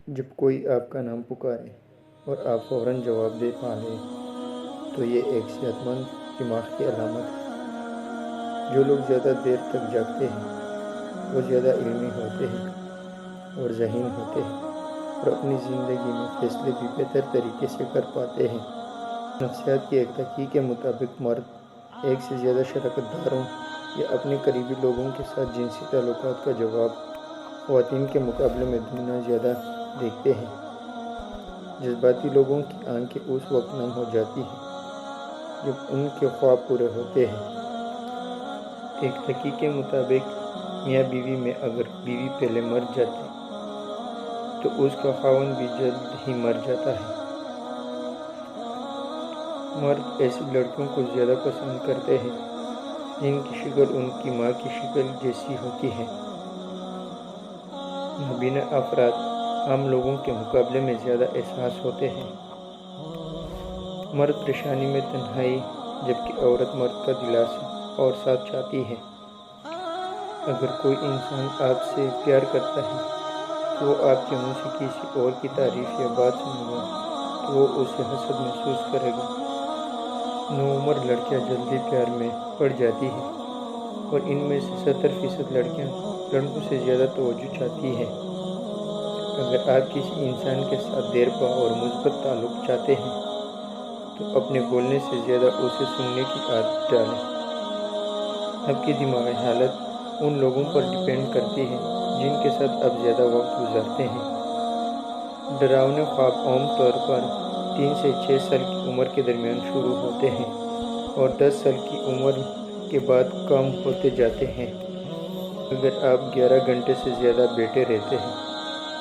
جب کوئی آپ کا نام پکارے اور آپ فوراً جواب دے پالیں تو یہ ایک صحت مند دماغ کی علامت ہے۔ جو لوگ زیادہ دیر تک جاگتے ہیں وہ زیادہ علمی ہوتے ہیں اور ذہین ہوتے ہیں اور اپنی زندگی میں فیصلے بھی بہتر طریقے سے کر پاتے ہیں۔ نفسیات کی ایک تحقیق کے مطابق مرد ایک سے زیادہ شراکت داروں یا اپنے قریبی لوگوں کے ساتھ جنسی تعلقات کا جواب خواتین کے مقابلے میں دگنا زیادہ دیتے ہیں۔ جذباتی لوگوں کی آنکھیں اس وقت نم ہو جاتی ہیں جب ان کے خواب پورے ہوتے ہیں۔ ایک تحقیق کے مطابق میاں بیوی میں اگر بیوی پہلے مر جاتی تو اس کا خاوند بھی جلد ہی مر جاتا ہے۔ مرد ایسی لڑکیوں کو زیادہ پسند کرتے ہیں جن کی شکل ان کی ماں کی شکل جیسی ہوتی ہے۔ نابینا افراد عام لوگوں کے مقابلے میں زیادہ حساس ہوتے ہیں۔ مرد پریشانی میں تنہائی جبکہ عورت مرد کا دلاسا اور ساتھ چاہتی ہے۔ اگر کوئی انسان آپ سے پیار کرتا ہے تو وہ آپ کے منہ سے کسی اور کی تعریف یا بات سنے گا تو وہ اسے حسد محسوس کرے گا۔ نوعمر لڑکیاں جلدی پیار میں پڑ جاتی ہیں اور ان میں سے 70% لڑکیاں لڑکوں سے زیادہ توجہ چاہتی ہیں۔ اگر آپ کسی انسان کے ساتھ دیرپا اور مثبت تعلق چاہتے ہیں تو اپنے بولنے سے زیادہ اسے سننے کی عادت ڈالیں۔ آپ کی دماغی حالت ان لوگوں پر ڈیپینڈ کرتی ہے جن کے ساتھ آپ زیادہ وقت گزارتے ہیں۔ ڈراؤنے خواب عام طور پر 3 سے 6 سال کی عمر کے درمیان شروع ہوتے ہیں اور 10 سال کی عمر کے بعد کم ہوتے جاتے ہیں۔ اگر آپ 11 گھنٹے سے زیادہ بیٹھے رہتے ہیں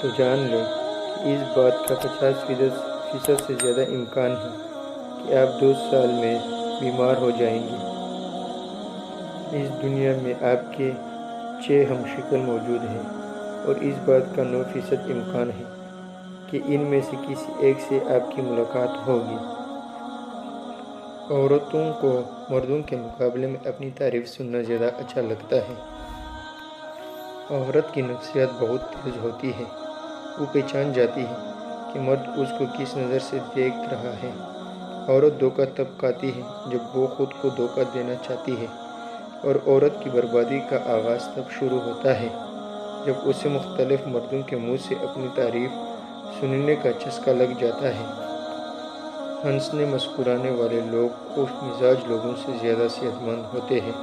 تو جان لیں کہ اس بات کا 50% سے زیادہ امکان ہے کہ آپ 2 سال میں بیمار ہو جائیں گے۔ اس دنیا میں آپ کے 6 ہم شکل موجود ہیں اور اس بات کا 9% امکان ہے کہ ان میں سے کسی ایک سے آپ کی ملاقات ہوگی۔ عورتوں کو مردوں کے مقابلے میں اپنی تعریف سننا زیادہ اچھا لگتا ہے۔ عورت کی نفسیات بہت تیز ہوتی ہے۔ وہ پہچان جاتی ہے کہ مرد اس کو کس نظر سے دیکھ رہا ہے۔ عورت دھوکہ تب کھاتی ہے جب وہ خود کو دھوکہ دینا چاہتی ہے اور عورت کی بربادی کا آغاز تب شروع ہوتا ہے جب اسے مختلف مردوں کے منہ سے اپنی تعریف سننے کا چسکا لگ جاتا ہے۔ ہنسنے مسکرانے والے لوگ خوش مزاج لوگوں سے زیادہ صحت مند ہوتے ہیں۔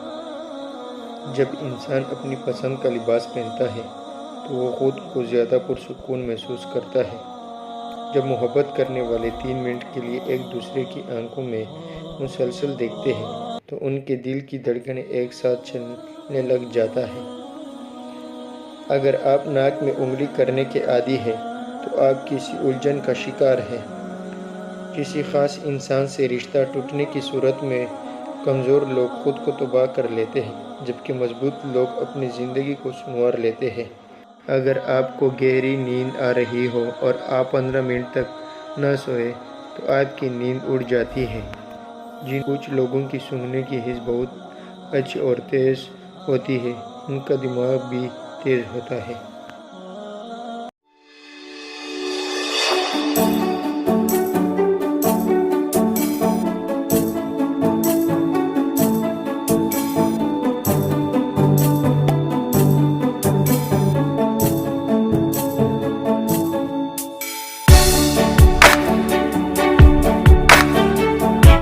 جب انسان اپنی پسند کا لباس پہنتا ہے تو وہ خود کو زیادہ پرسکون محسوس کرتا ہے۔ جب محبت کرنے والے 3 منٹ کے لیے ایک دوسرے کی آنکھوں میں مسلسل دیکھتے ہیں تو ان کے دل کی دھڑکنیں ایک ساتھ چلنے لگ جاتا ہے۔ اگر آپ ناک میں انگلی کرنے کے عادی ہیں تو آپ کسی الجھن کا شکار ہیں۔ کسی خاص انسان سے رشتہ ٹوٹنے کی صورت میں کمزور لوگ خود کو تباہ کر لیتے ہیں جبکہ مضبوط لوگ اپنی زندگی کو سنوار لیتے ہیں۔ اگر آپ کو گہری نیند آ رہی ہو اور آپ 15 منٹ تک نہ سوئیں تو آپ کی نیند اڑ جاتی ہے۔ کچھ لوگوں کی سونگنے کی حس بہت اچھی اور تیز ہوتی ہے۔ ان کا دماغ بھی تیز ہوتا ہے۔